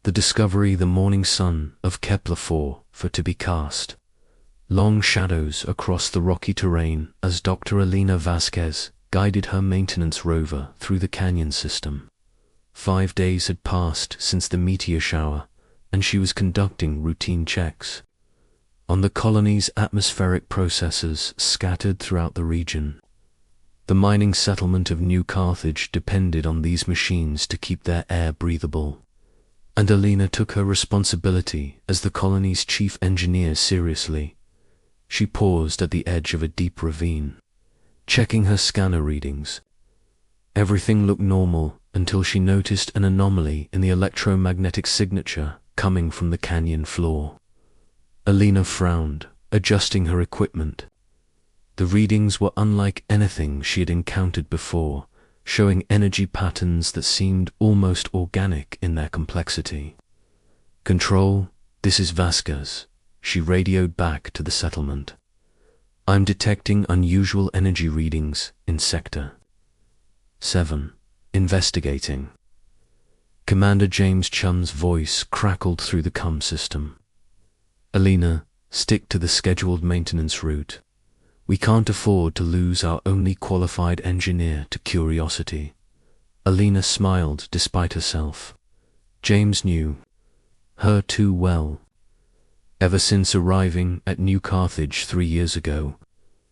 The discovery the morning sun of Kepler-4 for to be cast long shadows across the rocky terrain as Dr. Elena Vasquez guided her maintenance rover through the canyon system. 5 days had passed since the meteor shower, and she was conducting routine checks on the colony's atmospheric processes scattered throughout the region. The mining settlement of New Carthage depended on these machines to keep their air breathable, and Alina took her responsibility as the colony's chief engineer seriously. She paused at the edge of a deep ravine, checking her scanner readings. Everything looked normal until she noticed an anomaly in the electromagnetic signature coming from the canyon floor. Alina frowned, adjusting her equipment. The readings were unlike anything she had encountered before, showing energy patterns that seemed almost organic in their complexity. "Control, this is Vasquez," she radioed back to the settlement. "I'm detecting unusual energy readings in Sector 7. Investigating." Commander James Chun's voice crackled through the comm system. "Alina, stick to the scheduled maintenance route. We can't afford to lose our only qualified engineer to curiosity." Alina smiled despite herself. James knew her too well. Ever since arriving at New Carthage 3 years ago,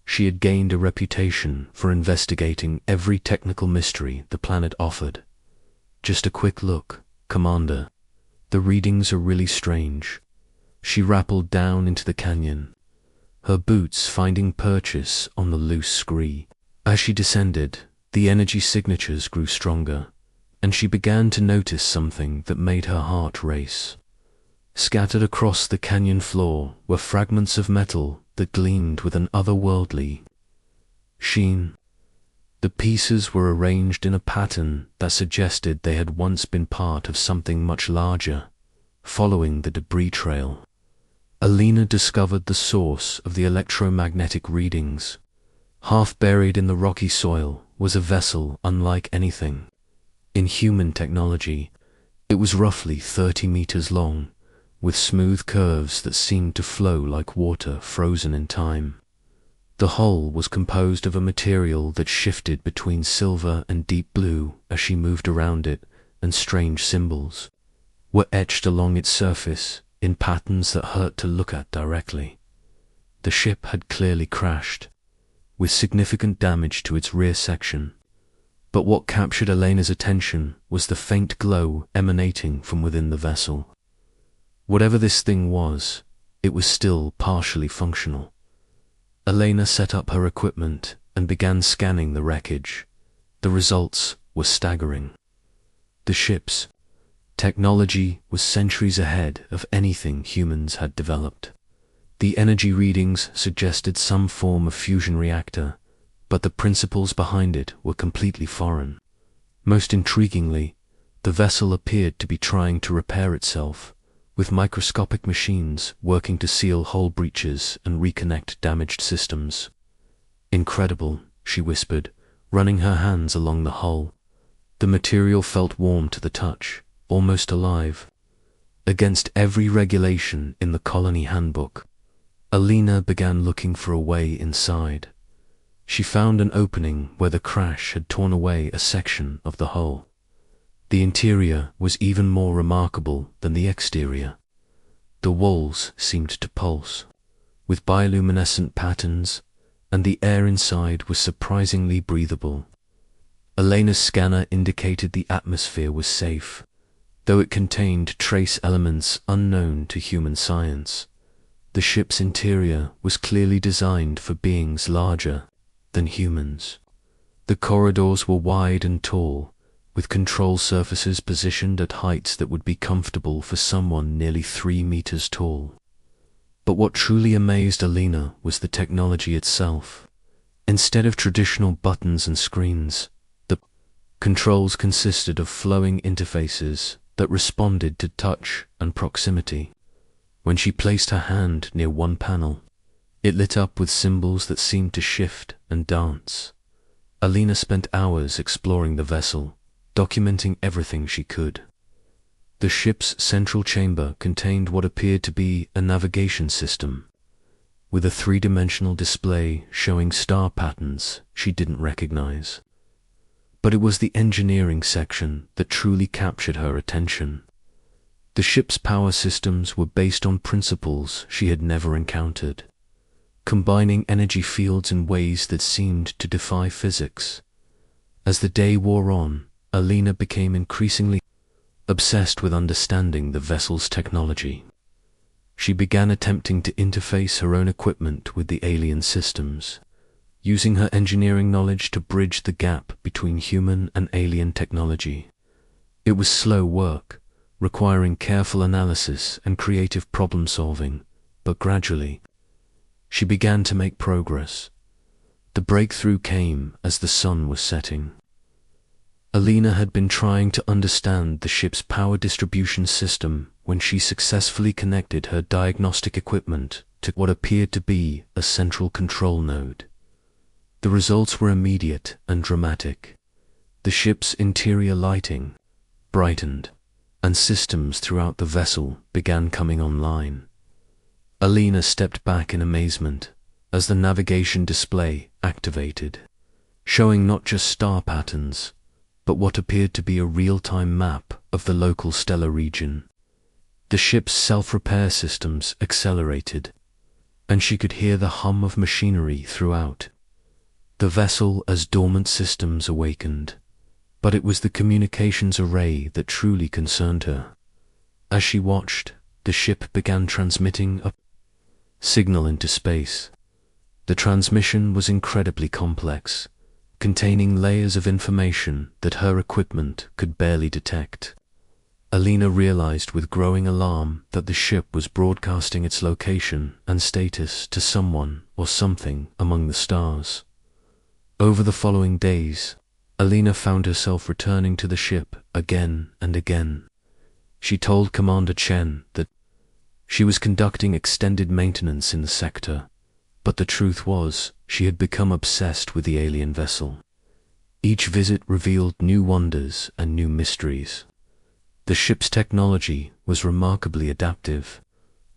she had gained a reputation for investigating every technical mystery the planet offered. "Just a quick look, Commander. The readings are really strange." She rappelled down into the canyon, her boots finding purchase on the loose scree. As she descended, the energy signatures grew stronger, and she began to notice something that made her heart race. Scattered across the canyon floor were fragments of metal that gleamed with an otherworldly sheen. The pieces were arranged in a pattern that suggested they had once been part of something much larger, following the debris trail. Alina discovered the source of the electromagnetic readings. Half buried in the rocky soil was a vessel unlike anything in human technology. It was roughly 30 meters long, with smooth curves that seemed to flow like water frozen in time. The hull was composed of a material that shifted between silver and deep blue as she moved around it, and strange symbols were etched along its surface in patterns that hurt to look at directly. The ship had clearly crashed, with significant damage to its rear section. But what captured Elena's attention was the faint glow emanating from within the vessel. Whatever this thing was, it was still partially functional. Elena set up her equipment and began scanning the wreckage. The results were staggering. The ship's technology was centuries ahead of anything humans had developed. The energy readings suggested some form of fusion reactor, but the principles behind it were completely foreign. Most intriguingly, the vessel appeared to be trying to repair itself, with microscopic machines working to seal hull breaches and reconnect damaged systems. "Incredible," she whispered, running her hands along the hull. The material felt warm to the touch, almost alive. Against every regulation in the colony handbook, Alina began looking for a way inside. She found an opening where the crash had torn away a section of the hull. The interior was even more remarkable than the exterior. The walls seemed to pulse, with bioluminescent patterns, and the air inside was surprisingly breathable. Elena's scanner indicated the atmosphere was safe, though it contained trace elements unknown to human science. The ship's interior was clearly designed for beings larger than humans. The corridors were wide and tall, with control surfaces positioned at heights that would be comfortable for someone nearly 3 meters tall. But what truly amazed Alina was the technology itself. Instead of traditional buttons and screens, the controls consisted of flowing interfaces that responded to touch and proximity. When she placed her hand near one panel, it lit up with symbols that seemed to shift and dance. Alina spent hours exploring the vessel, documenting everything she could. The ship's central chamber contained what appeared to be a navigation system, with a three-dimensional display showing star patterns she didn't recognize. But it was the engineering section that truly captured her attention. The ship's power systems were based on principles she had never encountered, combining energy fields in ways that seemed to defy physics. As the day wore on, Alina became increasingly obsessed with understanding the vessel's technology. She began attempting to interface her own equipment with the alien systems, using her engineering knowledge to bridge the gap between human and alien technology. It was slow work, requiring careful analysis and creative problem-solving, but gradually, she began to make progress. The breakthrough came as the sun was setting. Alina had been trying to understand the ship's power distribution system when she successfully connected her diagnostic equipment to what appeared to be a central control node. The results were immediate and dramatic. The ship's interior lighting brightened, and systems throughout the vessel began coming online. Alina stepped back in amazement as the navigation display activated, showing not just star patterns, but what appeared to be a real-time map of the local stellar region. The ship's self-repair systems accelerated, and she could hear the hum of machinery throughout the vessel as dormant systems awakened. But it was the communications array that truly concerned her. As she watched, the ship began transmitting a signal into space. The transmission was incredibly complex, containing layers of information that her equipment could barely detect. Alina realized with growing alarm that the ship was broadcasting its location and status to someone or something among the stars. Over the following days, Alina found herself returning to the ship again and again. She told Commander Chen that she was conducting extended maintenance in the sector, but the truth was she had become obsessed with the alien vessel. Each visit revealed new wonders and new mysteries. The ship's technology was remarkably adaptive,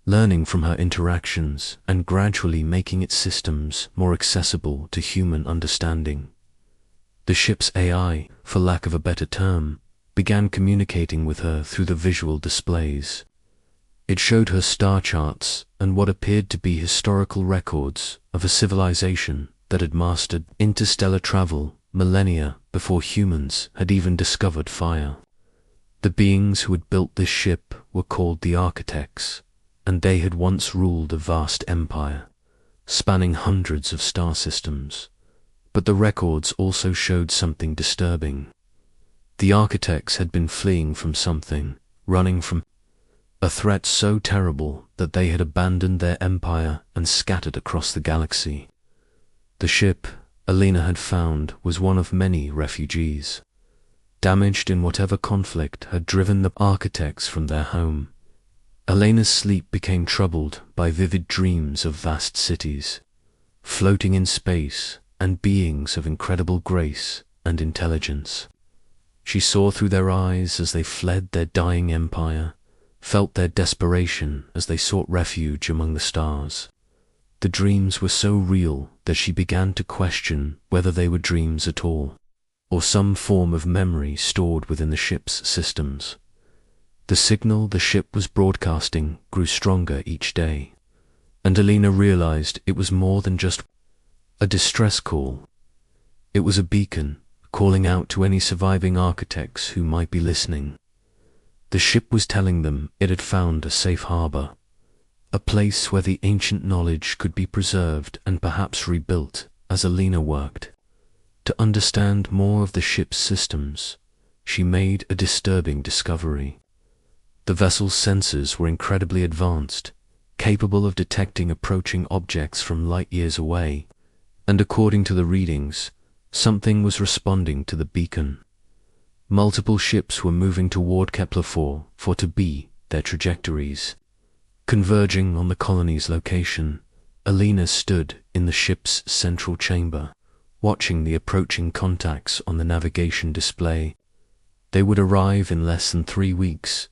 learning from her interactions and gradually making its systems more accessible to human understanding. The ship's AI, for lack of a better term, began communicating with her through the visual displays. It showed her star charts and what appeared to be historical records of a civilization that had mastered interstellar travel millennia before humans had even discovered fire. The beings who had built this ship were called the Architects, and they had once ruled a vast empire, spanning hundreds of star systems. But the records also showed something disturbing. The Architects had been fleeing from something, running from a threat so terrible that they had abandoned their empire and scattered across the galaxy. The ship Alina had found was one of many refugees, damaged in whatever conflict had driven the Architects from their home. Alina's sleep became troubled by vivid dreams of vast cities, floating in space, and beings of incredible grace and intelligence. She saw through their eyes as they fled their dying empire, felt their desperation as they sought refuge among the stars. The dreams were so real that she began to question whether they were dreams at all, or some form of memory stored within the ship's systems. The signal the ship was broadcasting grew stronger each day, and Alina realized it was more than just a distress call. It was a beacon, calling out to any surviving Architects who might be listening. The ship was telling them it had found a safe harbor, a place where the ancient knowledge could be preserved and perhaps rebuilt. As Alina worked to understand more of the ship's systems, she made a disturbing discovery. The vessel's sensors were incredibly advanced, capable of detecting approaching objects from light years away, and according to the readings, something was responding to the beacon. Multiple ships were moving toward Kepler-4 for to be their trajectories. Converging on the colony's location, Alina stood in the ship's central chamber, watching the approaching contacts on the navigation display. They would arrive in less than 3 weeks,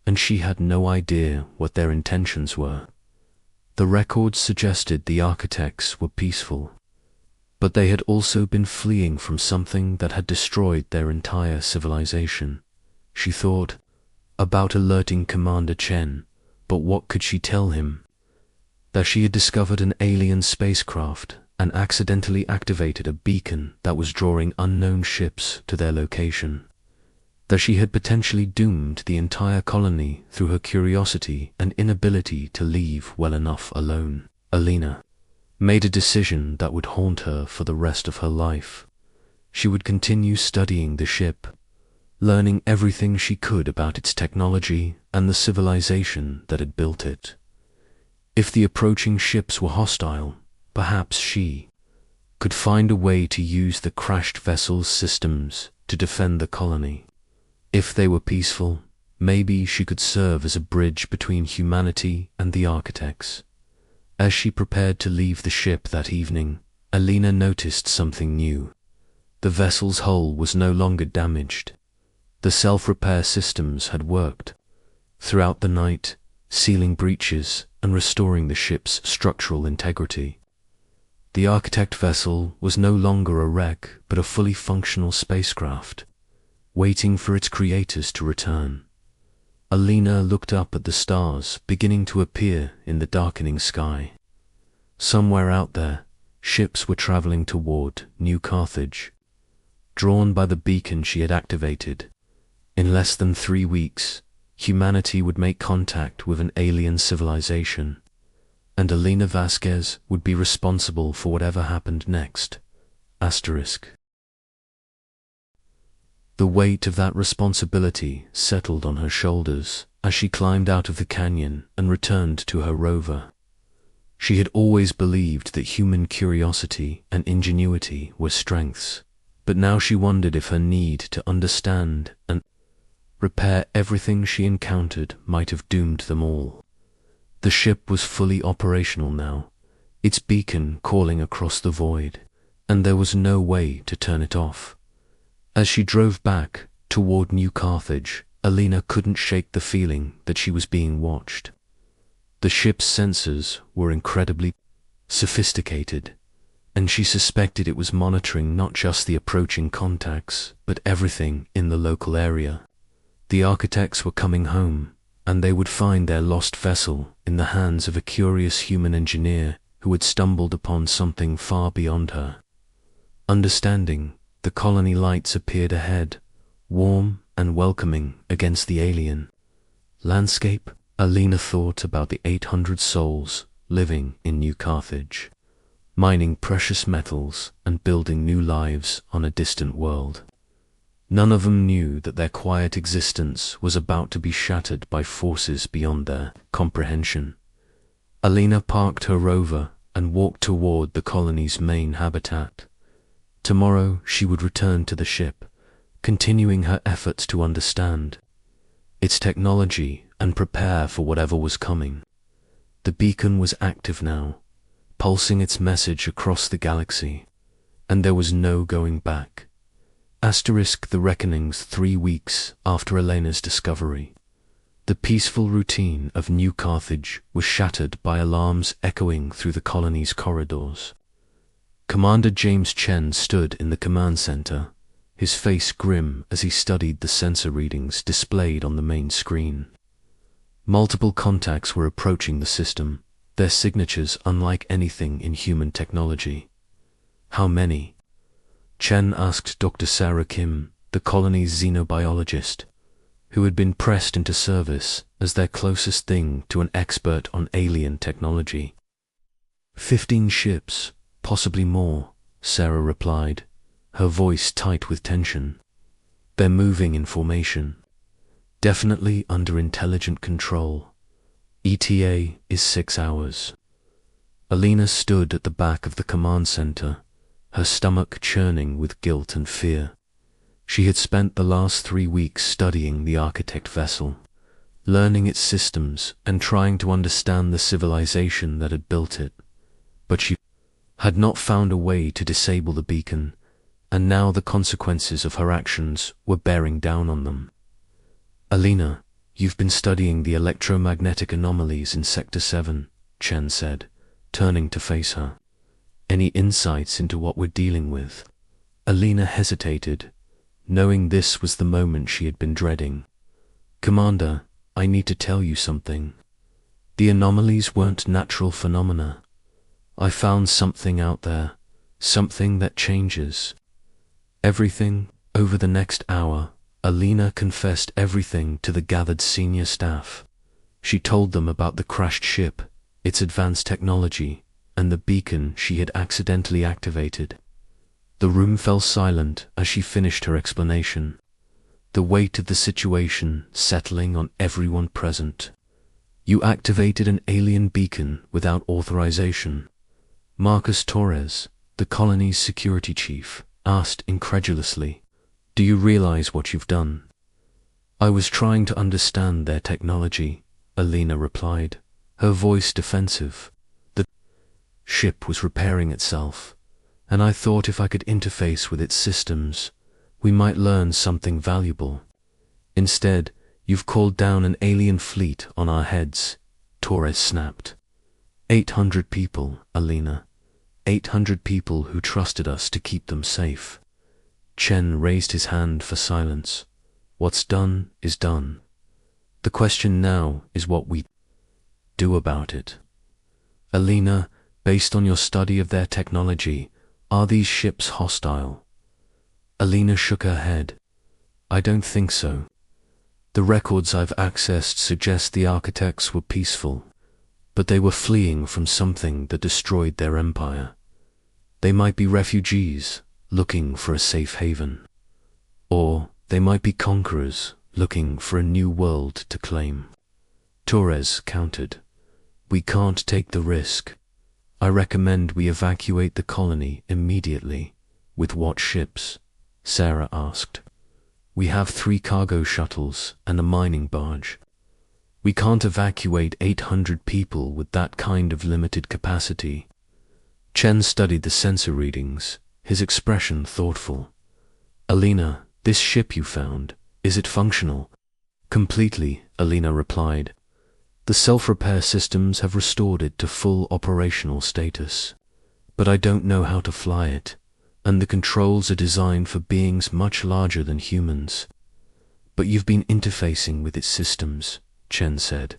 and she had no idea what their intentions were. The records suggested the architects were peaceful, but they had also been fleeing from something that had destroyed their entire civilization. She thought about alerting Commander Chen, but what could she tell him? That she had discovered an alien spacecraft and accidentally activated a beacon that was drawing unknown ships to their location. That she had potentially doomed the entire colony through her curiosity and inability to leave well enough alone. Alina made a decision that would haunt her for the rest of her life. She would continue studying the ship, learning everything she could about its technology and the civilization that had built it. If the approaching ships were hostile, perhaps she could find a way to use the crashed vessel's systems to defend the colony. If they were peaceful, maybe she could serve as a bridge between humanity and the architects. As she prepared to leave the ship that evening, Alina noticed something new. The vessel's hull was no longer damaged. The self-repair systems had worked throughout the night, sealing breaches and restoring the ship's structural integrity. The architect vessel was no longer a wreck, but a fully functional spacecraft, waiting for its creators to return. Alina looked up at the stars beginning to appear in the darkening sky. Somewhere out there, ships were traveling toward New Carthage, drawn by the beacon she had activated. In less than 3 weeks, humanity would make contact with an alien civilization, and Alina Vasquez would be responsible for whatever happened next. Asterisk. The weight of that responsibility settled on her shoulders as she climbed out of the canyon and returned to her rover. She had always believed that human curiosity and ingenuity were strengths, but now she wondered if her need to understand and repair everything she encountered might have doomed them all. The ship was fully operational now, its beacon calling across the void, and there was no way to turn it off. As she drove back toward New Carthage, Alina couldn't shake the feeling that she was being watched. The ship's sensors were incredibly sophisticated, and she suspected it was monitoring not just the approaching contacts, but everything in the local area. The architects were coming home, and they would find their lost vessel in the hands of a curious human engineer who had stumbled upon something far beyond her. Understanding, the colony lights appeared ahead, warm and welcoming against the alien landscape. Alina thought about the 800 souls living in New Carthage, mining precious metals and building new lives on a distant world. None of them knew that their quiet existence was about to be shattered by forces beyond their comprehension. Alina parked her rover and walked toward the colony's main habitat. Tomorrow she would return to the ship, continuing her efforts to understand its technology and prepare for whatever was coming. The beacon was active now, pulsing its message across the galaxy, and there was no going back. Asterisk. The reckonings 3 weeks after Elena's discovery. The peaceful routine of New Carthage was shattered by alarms echoing through the colony's corridors. Commander James Chen stood in the command center, his face grim as he studied the sensor readings displayed on the main screen. Multiple contacts were approaching the system, their signatures unlike anything in human technology. How many? Chen asked Dr. Sarah Kim, the colony's xenobiologist, who had been pressed into service as their closest thing to an expert on alien technology. 15 ships, possibly more, Sarah replied, her voice tight with tension. They're moving in formation. Definitely under intelligent control. ETA is 6 hours. Alina stood at the back of the command center, her stomach churning with guilt and fear. She had spent the last 3 weeks studying the architect vessel, learning its systems and trying to understand the civilization that had built it. But she had not found a way to disable the beacon, and now the consequences of her actions were bearing down on them. Alina, You've been studying the electromagnetic anomalies in Sector 7, Chen said, turning to face her. Any insights into what we're dealing with? Alina hesitated, knowing this was the moment she had been dreading. Commander, I need to tell you something. The anomalies weren't natural phenomena. I found something out there, something that changes everything. Over the next hour, Alina confessed everything to the gathered senior staff. She told them about the crashed ship, its advanced technology, and the beacon she had accidentally activated. The room fell silent as she finished her explanation, the weight of the situation settling on everyone present. You activated an alien beacon without authorization? Marcus Torres, the colony's security chief, asked incredulously. Do you realize what you've done? I was trying to understand their technology, Alina replied, her voice defensive. The ship was repairing itself, and I thought if I could interface with its systems, we might learn something valuable. Instead, you've called down an alien fleet on our heads, Torres snapped. 800 people, Alina. 800 people who trusted us to keep them safe. Chen raised his hand for silence. What's done is done. The question now is what we do about it. Alina, based on your study of their technology, are these ships hostile? Alina shook her head. I don't think so. The records I've accessed suggest the architects were peaceful, but they were fleeing from something that destroyed their empire. They might be refugees, looking for a safe haven. Or they might be conquerors, looking for a new world to claim. Torres countered. We can't take the risk. I recommend we evacuate the colony immediately. With what ships? Sarah asked. We have 3 cargo shuttles and a mining barge. We can't evacuate 800 people with that kind of limited capacity. Chen studied the sensor readings, his expression thoughtful. Alina, this ship you found, is it functional? Completely, Alina replied. The self-repair systems have restored it to full operational status. But I don't know how to fly it, and the controls are designed for beings much larger than humans. But you've been interfacing with its systems, Chen said.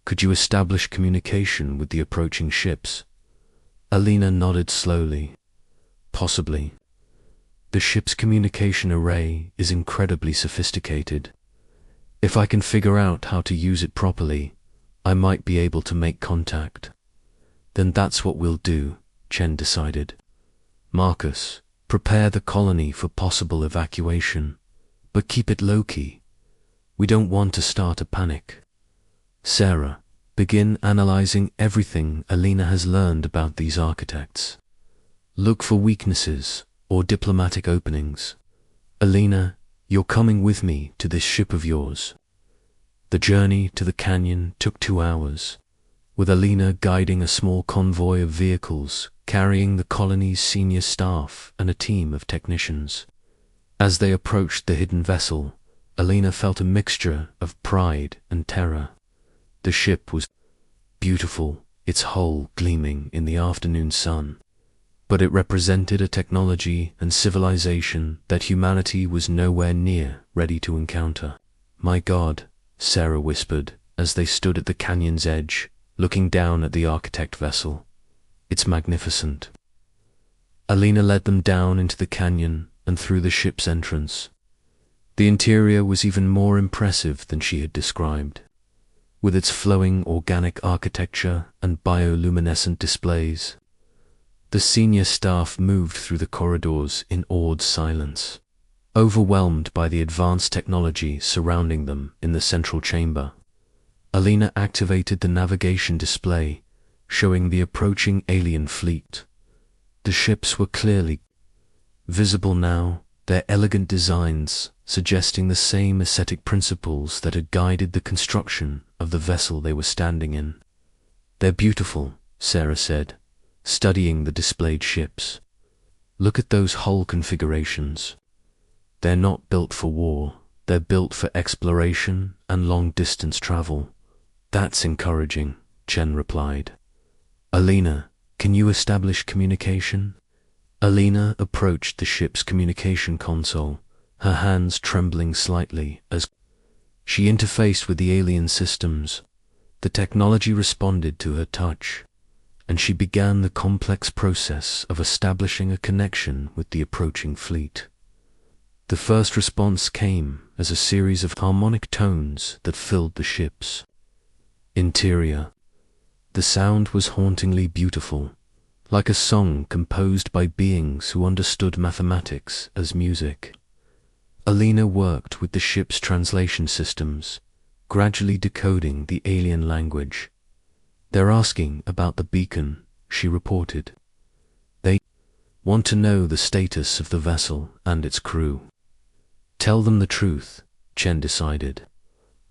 Could you establish communication with the approaching ships? Alina nodded slowly. Possibly. The ship's communication array is incredibly sophisticated. If I can figure out how to use it properly, I might be able to make contact. Then that's what we'll do, Chen decided. Marcus, prepare the colony for possible evacuation, but keep it low-key. We don't want to start a panic. Sarah, begin analyzing everything Alina has learned about these architects. Look for weaknesses or diplomatic openings. Alina, you're coming with me to this ship of yours. The journey to the canyon took 2 hours, with Alina guiding a small convoy of vehicles carrying the colony's senior staff and a team of technicians. As they approached the hidden vessel, Alina felt a mixture of pride and terror. The ship was beautiful, its hull gleaming in the afternoon sun, but it represented a technology and civilization that humanity was nowhere near ready to encounter. My God, Sarah whispered as they stood at the canyon's edge, looking down at the architect vessel. It's magnificent. Alina led them down into the canyon and through the ship's entrance. The interior was even more impressive than she had described. With its flowing organic architecture and bioluminescent displays, the senior staff moved through the corridors in awed silence, overwhelmed by the advanced technology surrounding them in the central chamber. Alina activated the navigation display, showing the approaching alien fleet. The ships were clearly visible now, their elegant designs suggesting the same aesthetic principles that had guided the construction of the vessel they were standing in. They're beautiful, Sarah said, studying the displayed ships. Look at those hull configurations. They're not built for war, They're built for exploration and long-distance travel. That's encouraging, Chen replied. Alina, can you establish communication? Alina approached the ship's communication console, her hands trembling slightly as she interfaced with the alien systems. The technology responded to her touch, and she began the complex process of establishing a connection with the approaching fleet. The first response came as a series of harmonic tones that filled the ship's interior. The sound was hauntingly beautiful, like a song composed by beings who understood mathematics as music. Alina worked with the ship's translation systems, gradually decoding the alien language. They're asking about the beacon, she reported. They want to know the status of the vessel and its crew. Tell them the truth, Chen decided.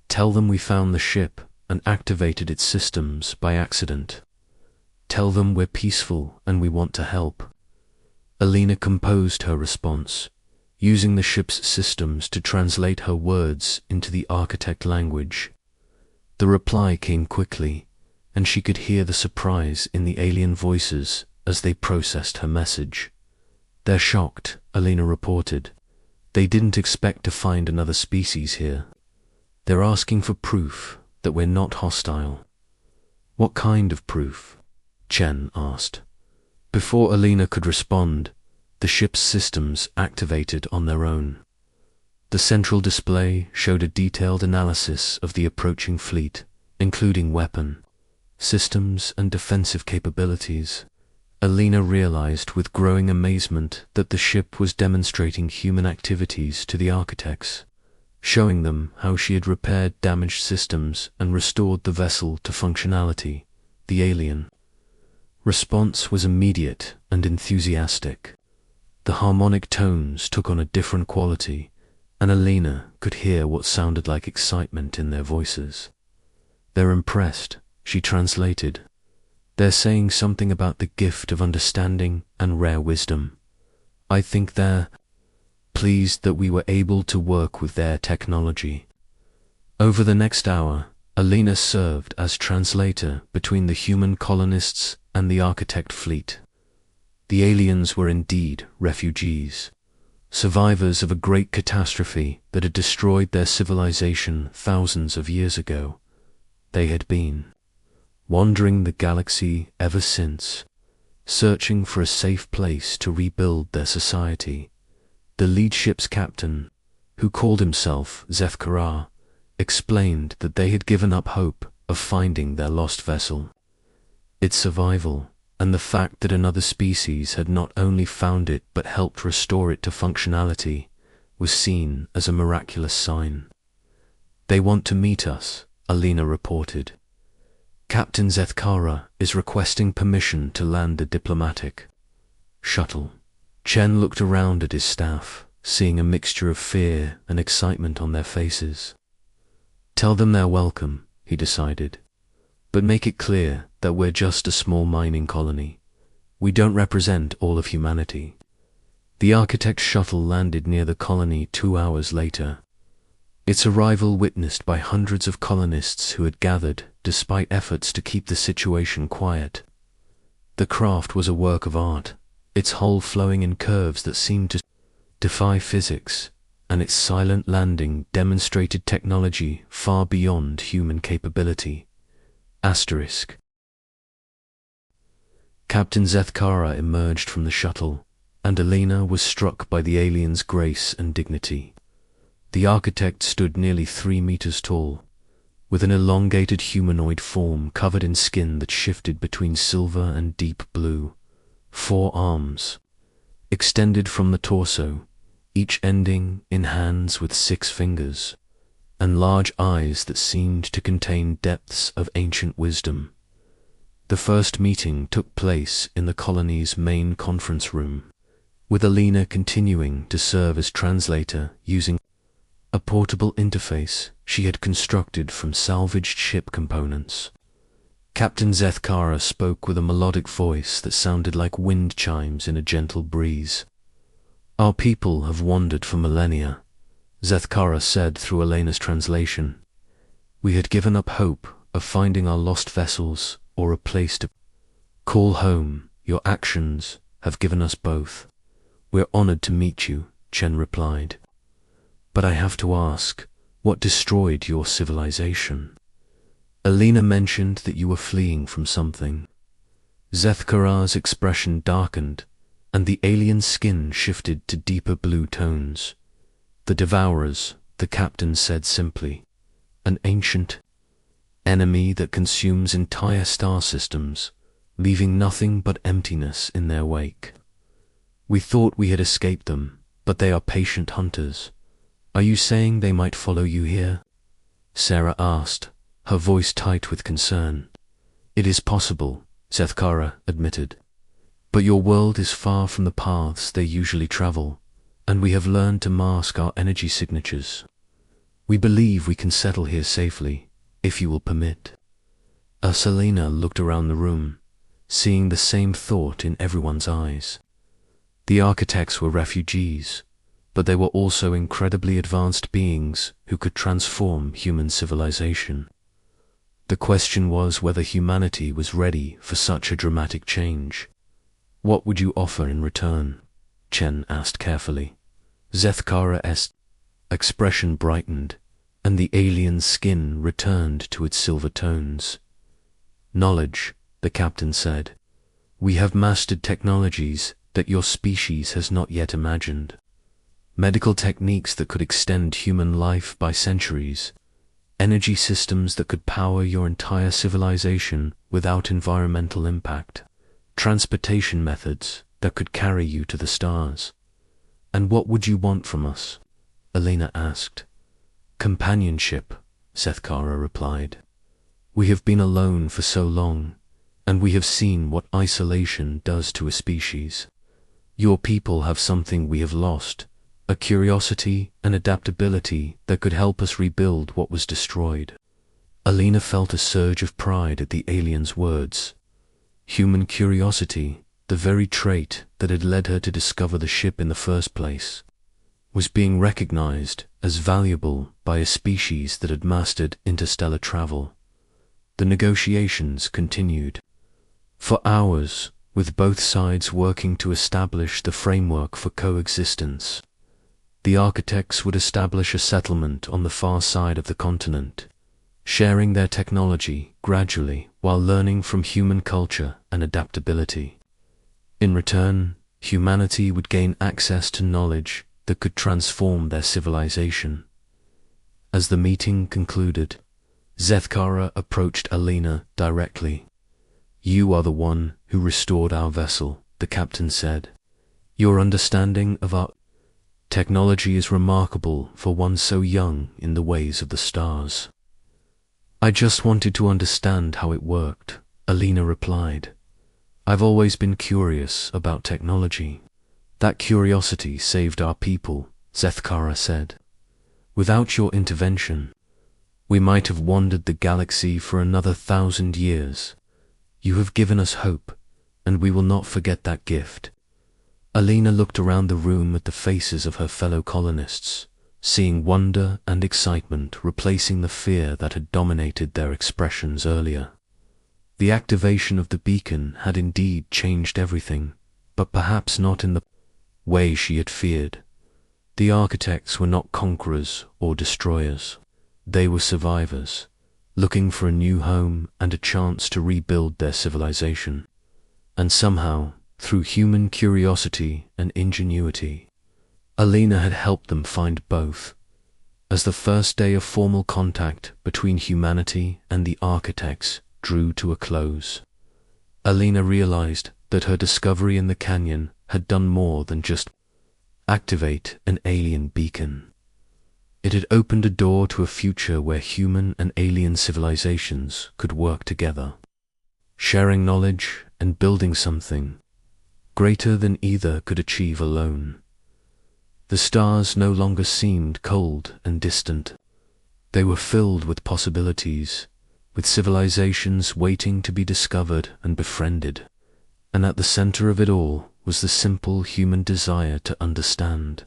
Tell them we found the ship and activated its systems by accident. Tell them we're peaceful and we want to help. Alina composed her response, using the ship's systems to translate her words into the architect language. The reply came quickly, and she could hear the surprise in the alien voices as they processed her message. They're shocked, Alina reported. They didn't expect to find another species here. They're asking for proof that we're not hostile. What kind of proof? Chen asked. Before Alina could respond, the ship's systems activated on their own. The central display showed a detailed analysis of the approaching fleet, including weapon, systems, and defensive capabilities. Alina realized with growing amazement that the ship was demonstrating human activities to the architects, showing them how she had repaired damaged systems and restored the vessel to functionality. The alien response was immediate and enthusiastic. The harmonic tones took on a different quality, and Alina could hear what sounded like excitement in their voices. They're impressed, she translated. They're saying something about the gift of understanding and rare wisdom. I think they're pleased that we were able to work with their technology. Over the next hour, Alina served as translator between the human colonists and the architect fleet. The aliens were indeed refugees, survivors of a great catastrophe that had destroyed their civilization thousands of years ago. They had been wandering the galaxy ever since, searching for a safe place to rebuild their society. The lead ship's captain, who called himself Zefkara, explained that they had given up hope of finding their lost vessel. Its survival, and the fact that another species had not only found it but helped restore it to functionality, was seen as a miraculous sign. They want to meet us, Alina reported. Captain Zethkara is requesting permission to land the diplomatic shuttle. Chen looked around at his staff, seeing a mixture of fear and excitement on their faces. Tell them they're welcome, he decided. But make it clear that we're just a small mining colony. We don't represent all of humanity. The architect's shuttle landed near the colony 2 hours later. Its arrival witnessed by hundreds of colonists who had gathered despite efforts to keep the situation quiet. The craft was a work of art, its hull flowing in curves that seemed to defy physics, and its silent landing demonstrated technology far beyond human capability. Asterisk. Captain Zethkara emerged from the shuttle, and Alina was struck by the alien's grace and dignity. The architect stood nearly 3 meters tall, with an elongated humanoid form covered in skin that shifted between silver and deep blue. 4 arms extended from the torso, each ending in hands with 6 fingers, and large eyes that seemed to contain depths of ancient wisdom. The first meeting took place in the colony's main conference room, with Alina continuing to serve as translator using a portable interface she had constructed from salvaged ship components. Captain Zethkara spoke with a melodic voice that sounded like wind chimes in a gentle breeze. Our people have wandered for millennia, Zethkara said through Elena's translation. We had given up hope of finding our lost vessels or a place to call home. Your actions have given us both. We're honored to meet you, Chen replied. But I have to ask, what destroyed your civilization? Elena mentioned that you were fleeing from something. Zethkara's expression darkened, and the alien skin shifted to deeper blue tones. The Devourers, the captain said simply. An ancient enemy that consumes entire star systems, leaving nothing but emptiness in their wake. We thought we had escaped them, but they are patient hunters. Are you saying they might follow you here? Sarah asked, her voice tight with concern. It is possible, Zethkara admitted. But your world is far from the paths they usually travel, and we have learned to mask our energy signatures. We believe we can settle here safely, if you will permit. Elena looked around the room, seeing the same thought in everyone's eyes. The architects were refugees, but they were also incredibly advanced beings who could transform human civilization. The question was whether humanity was ready for such a dramatic change. What would you offer in return? Chen asked carefully. Zethkara's expression brightened, and the alien skin returned to its silver tones. Knowledge, the captain said. We have mastered technologies that your species has not yet imagined. Medical techniques that could extend human life by centuries. Energy systems that could power your entire civilization without environmental impact. Transportation methods that could carry you to the stars. And what would you want from us? Elena asked. Companionship, Zethkara replied. We have been alone for so long, and we have seen what isolation does to a species. Your people have something we have lost, a curiosity and adaptability that could help us rebuild what was destroyed. Elena felt a surge of pride at the alien's words. Human curiosity, the very trait that had led her to discover the ship in the first place, was being recognized as valuable by a species that had mastered interstellar travel. The negotiations continued. For hours, with both sides working to establish the framework for coexistence. The architects would establish a settlement on the far side of the continent, sharing their technology gradually while learning from human culture and adaptability. In return, humanity would gain access to knowledge that could transform their civilization. As the meeting concluded, Zethkara approached Elena directly. You are the one who restored our vessel, the captain said. Your understanding of our technology is remarkable for one so young in the ways of the stars. I just wanted to understand how it worked, Elena replied. I've always been curious about technology. That curiosity saved our people, Zethkara said. Without your intervention, we might have wandered the galaxy for another 1,000 years. You have given us hope, and we will not forget that gift. Elena looked around the room at the faces of her fellow colonists, seeing wonder and excitement replacing the fear that had dominated their expressions earlier. The activation of the beacon had indeed changed everything, but perhaps not in the way she had feared. The architects were not conquerors or destroyers. They were survivors, looking for a new home and a chance to rebuild their civilization. And somehow, through human curiosity and ingenuity, Elena had helped them find both. As the first day of formal contact between humanity and the architects drew to a close, Elena realized that her discovery in the canyon had done more than just activate an alien beacon. It had opened a door to a future where human and alien civilizations could work together, sharing knowledge and building something greater than either could achieve alone. The stars no longer seemed cold and distant. They were filled with possibilities, with civilizations waiting to be discovered and befriended. And at the center of it all was the simple human desire to understand,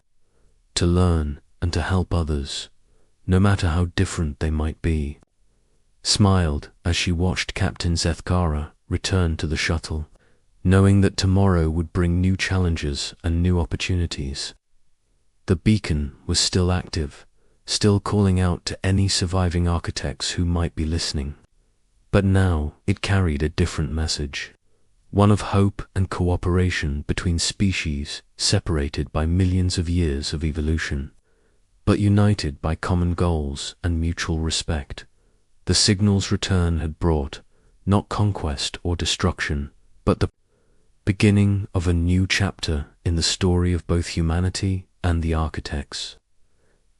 to learn, and to help others, no matter how different they might be. Smiled as she watched Captain Zethkara return to the shuttle, knowing that tomorrow would bring new challenges and new opportunities. The beacon was still active, still calling out to any surviving architects who might be listening. But now it carried a different message, one of hope and cooperation between species separated by millions of years of evolution, but united by common goals and mutual respect. The signal's return had brought not conquest or destruction, but the beginning of a new chapter in the story of both humanity and the architects.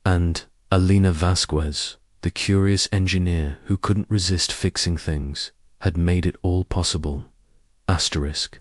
And Alina Vasquez, the curious engineer who couldn't resist fixing things, had made it all possible. Asterisk.